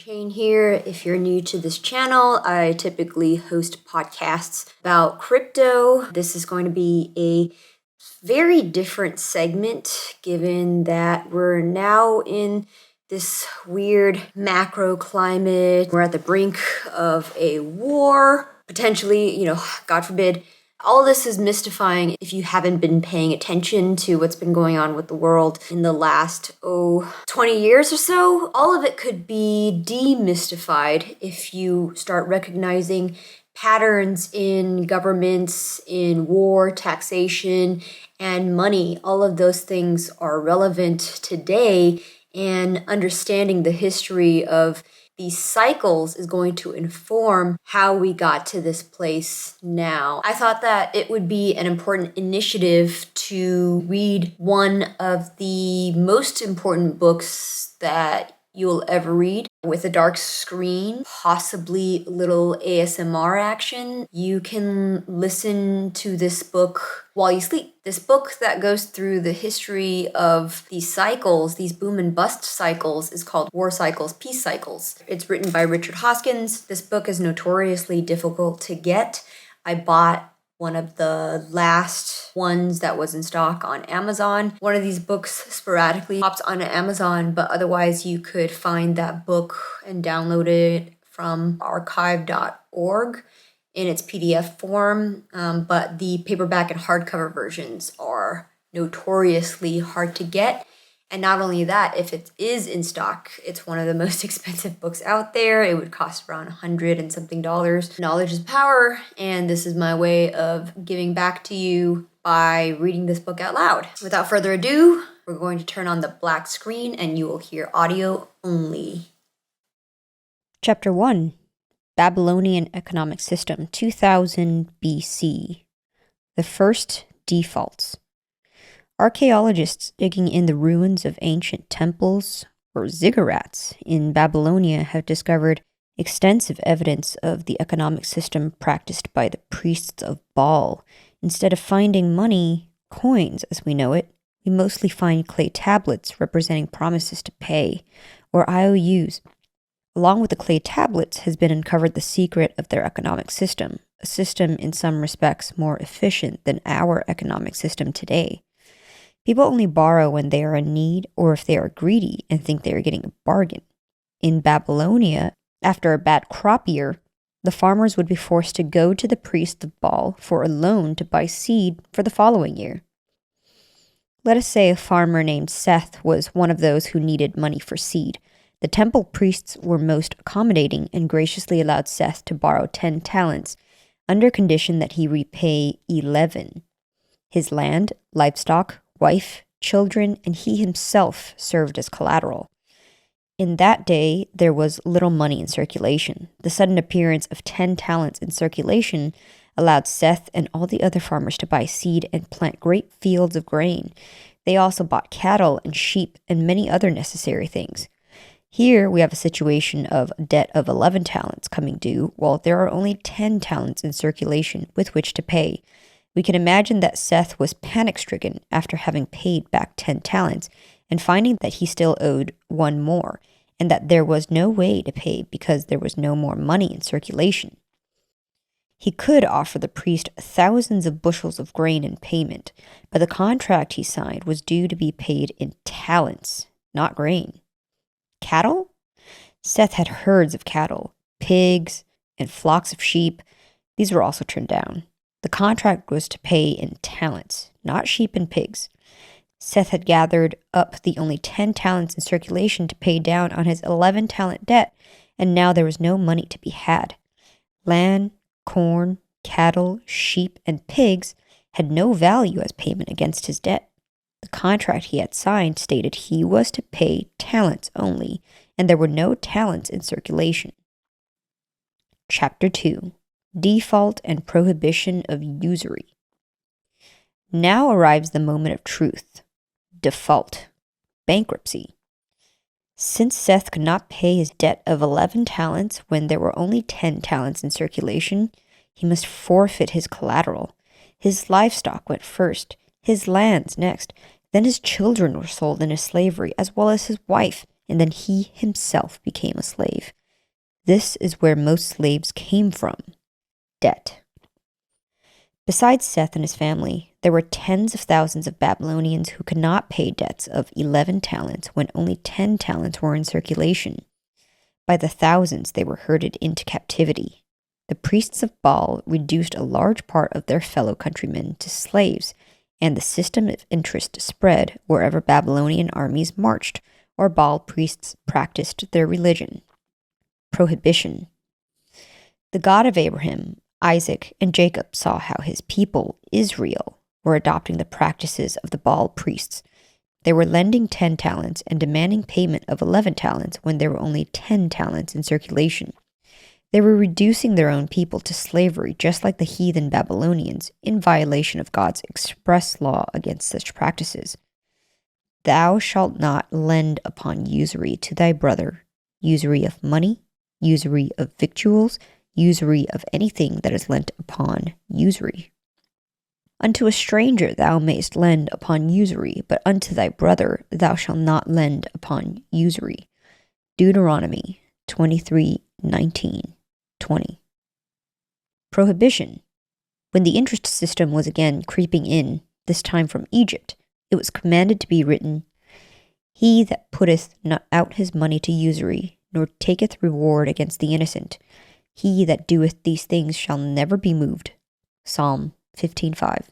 Unchained here. If you're new to this channel, I typically host podcasts about crypto. This is going to be a very different segment given that we're now in this weird macro climate. We're at the brink of a war, potentially, God forbid. All this is mystifying if you haven't been paying attention to what's been going on with the world in the last, 20 years or so. All of it could be demystified if you start recognizing patterns in governments, in war, taxation, and money. All of those things are relevant today, and understanding the history of these cycles is going to inform how we got to this place now. I thought that it would be an important initiative to read one of the most important books that you'll ever read with a dark screen, possibly a little ASMR action. You can listen to this book while you sleep. This book that goes through the history of these cycles, these boom and bust cycles, is called War Cycles, Peace Cycles. It's written by Richard Hoskins. This book is notoriously difficult to get. I bought one of the last ones that was in stock on Amazon. One of these books sporadically pops on Amazon, but otherwise you could find that book and download it from archive.org in its PDF form, but the paperback and hardcover versions are notoriously hard to get. And not only that, if it is in stock, it's one of the most expensive books out there. It would cost around $100 and something. Knowledge is power, and this is my way of giving back to you by reading this book out loud. Without further ado, we're going to turn on the black screen and you will hear audio only. Chapter 1, Babylonian Economic System, 2000 BC. The First Defaults. Archaeologists digging in the ruins of ancient temples, or ziggurats, in Babylonia have discovered extensive evidence of the economic system practiced by the priests of Baal. Instead of finding money, coins as we know it, we mostly find clay tablets representing promises to pay, or IOUs. Along with the clay tablets has been uncovered the secret of their economic system, a system in some respects more efficient than our economic system today. People only borrow when they are in need or if they are greedy and think they are getting a bargain. In Babylonia, after a bad crop year, the farmers would be forced to go to the priest of Baal for a loan to buy seed for the following year. Let us say a farmer named Seth was one of those who needed money for seed. The temple priests were most accommodating and graciously allowed Seth to borrow 10 talents, under condition that he repay 11. His land, livestock, wife, children, and he himself served as collateral. In that day, there was little money in circulation. The sudden appearance of 10 talents in circulation allowed Seth and all the other farmers to buy seed and plant great fields of grain. They also bought cattle and sheep and many other necessary things. Here we have a situation of debt of 11 talents coming due, while there are only 10 talents in circulation with which to pay. We can imagine that Seth was panic-stricken after having paid back 10 talents and finding that he still owed one more, and that there was no way to pay because there was no more money in circulation. He could offer the priest thousands of bushels of grain in payment, but the contract he signed was due to be paid in talents, not grain. Cattle? Seth had herds of cattle, pigs, and flocks of sheep. These were also turned down. The contract was to pay in talents, not sheep and pigs. Seth had gathered up the only 10 talents in circulation to pay down on his 11-talent debt, and now there was no money to be had. Land, corn, cattle, sheep, and pigs had no value as payment against his debt. The contract he had signed stated he was to pay talents only, and there were no talents in circulation. Chapter 2. Default and Prohibition of Usury. Now arrives the moment of truth. Default. Bankruptcy. Since Seth could not pay his debt of 11 talents when there were only 10 talents in circulation, he must forfeit his collateral. His livestock went first, his lands next, then his children were sold into slavery, as well as his wife, and then he himself became a slave. This is where most slaves came from: debt. Besides Seth and his family, there were tens of thousands of Babylonians who could not pay debts of 11 talents when only 10 talents were in circulation. By the thousands, they were herded into captivity. The priests of Baal reduced a large part of their fellow countrymen to slaves, and the system of interest spread wherever Babylonian armies marched or Baal priests practiced their religion. Prohibition. The God of Abraham, Isaac, and Jacob saw how his people, Israel, were adopting the practices of the Baal priests. They were lending 10 talents and demanding payment of 11 talents when there were only 10 talents in circulation. They were reducing their own people to slavery just like the heathen Babylonians, in violation of God's express law against such practices. Thou shalt not lend upon usury to thy brother, usury of money, usury of victuals, usury of anything that is lent upon usury. Unto a stranger thou mayst lend upon usury, but unto thy brother thou shalt not lend upon usury. Deuteronomy 23:19-20. Prohibition. When the interest system was again creeping in, this time from Egypt, it was commanded to be written, He that putteth not out his money to usury, nor taketh reward against the innocent, he that doeth these things shall never be moved. Psalm 15:5.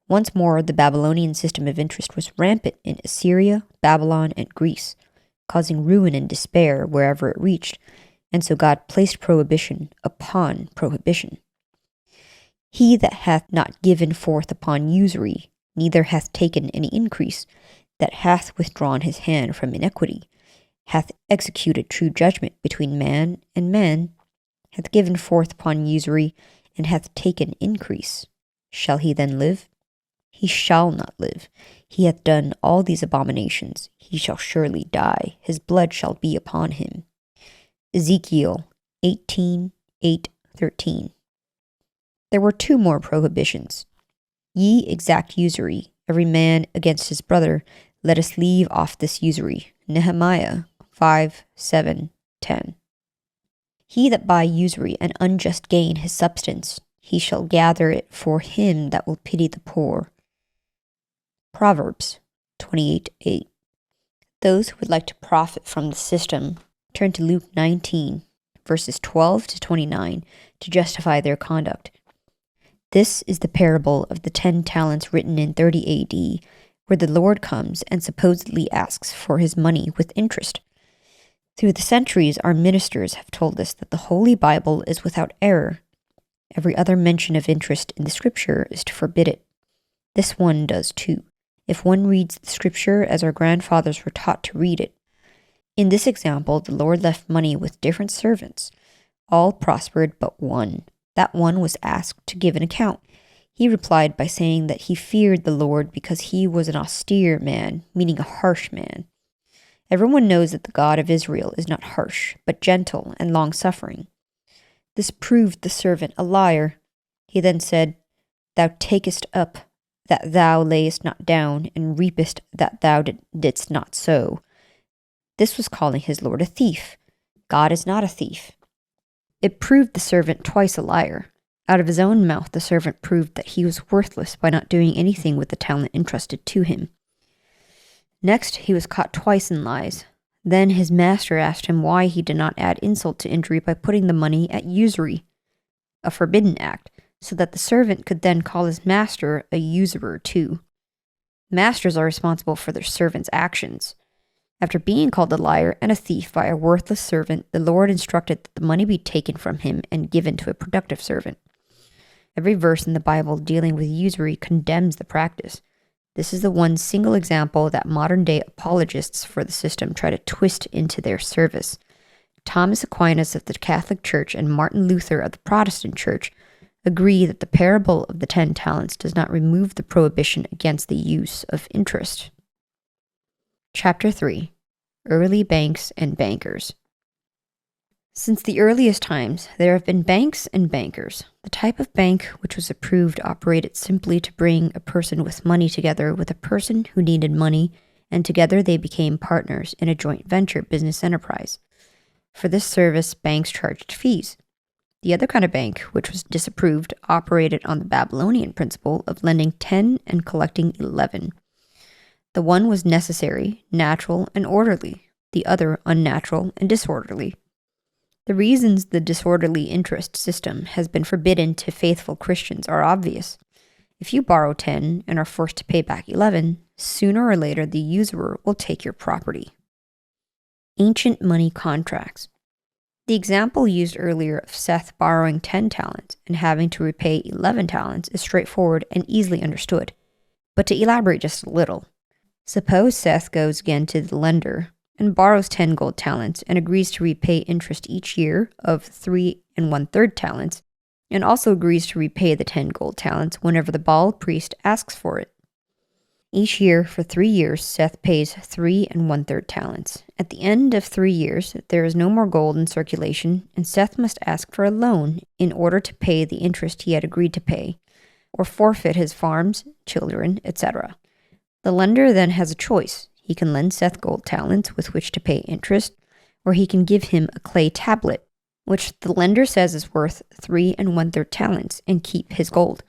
Once more, the Babylonian system of interest was rampant in Assyria, Babylon, and Greece, causing ruin and despair wherever it reached, and so God placed prohibition upon prohibition. He that hath not given forth upon usury, neither hath taken any increase, that hath withdrawn his hand from iniquity, hath executed true judgment between man and man, hath given forth upon usury, and hath taken increase. Shall he then live? He shall not live. He hath done all these abominations. He shall surely die. His blood shall be upon him. Ezekiel 18:8-13. There were 2 more prohibitions. Ye exact usury, every man against his brother, let us leave off this usury. Nehemiah 5:7-10. He that by usury and unjust gain his substance, he shall gather it for him that will pity the poor. Proverbs 28:8. Those who would like to profit from the system turn to Luke 19, verses 12-29 to justify their conduct. This is the parable of the 10 talents written in 30 AD, where the Lord comes and supposedly asks for his money with interest. Through the centuries, our ministers have told us that the Holy Bible is without error. Every other mention of interest in the Scripture is to forbid it. This one does too, if one reads the Scripture as our grandfathers were taught to read it. In this example, the Lord left money with different servants. All prospered but one. That one was asked to give an account. He replied by saying that he feared the Lord because he was an austere man, meaning a harsh man. Everyone knows that the God of Israel is not harsh, but gentle and long-suffering. This proved the servant a liar. He then said, Thou takest up that thou layest not down, and reapest that thou didst not sow. This was calling his Lord a thief. God is not a thief. It proved the servant twice a liar. Out of his own mouth the servant proved that he was worthless by not doing anything with the talent entrusted to him. Next, he was caught twice in lies. Then his master asked him why he did not add insult to injury by putting the money at usury, a forbidden act, so that the servant could then call his master a usurer too. Masters are responsible for their servants' actions. After being called a liar and a thief by a worthless servant, the Lord instructed that the money be taken from him and given to a productive servant. Every verse in the Bible dealing with usury condemns the practice. This is the one single example that modern-day apologists for the system try to twist into their service. Thomas Aquinas of the Catholic Church and Martin Luther of the Protestant Church agree that the parable of the 10 talents does not remove the prohibition against the use of interest. Chapter 3. Early Banks and Bankers. Since the earliest times, there have been banks and bankers. The type of bank which was approved operated simply to bring a person with money together with a person who needed money, and together they became partners in a joint venture business enterprise. For this service, banks charged fees. The other kind of bank, which was disapproved, operated on the Babylonian principle of lending 10 and collecting 11. The one was necessary, natural, and orderly, the other unnatural and disorderly. The reasons the disorderly interest system has been forbidden to faithful Christians are obvious. If you borrow 10 and are forced to pay back 11, sooner or later the usurer will take your property. Ancient money contracts. The example used earlier of Seth borrowing 10 talents and having to repay 11 talents is straightforward and easily understood. But to elaborate just a little, suppose Seth goes again to the lender and borrows 10 gold talents and agrees to repay interest each year of 3 1/3 talents, and also agrees to repay the 10 gold talents whenever the Baal priest asks for it. Each year for 3 years, Seth pays 3 1/3 talents. At the end of 3 years, there is no more gold in circulation, and Seth must ask for a loan in order to pay the interest he had agreed to pay, or forfeit his farms, children, etc. The lender then has a choice. He can lend Seth gold talents with which to pay interest, or he can give him a clay tablet, which the lender says is worth 3 1/3 talents, and keep his gold.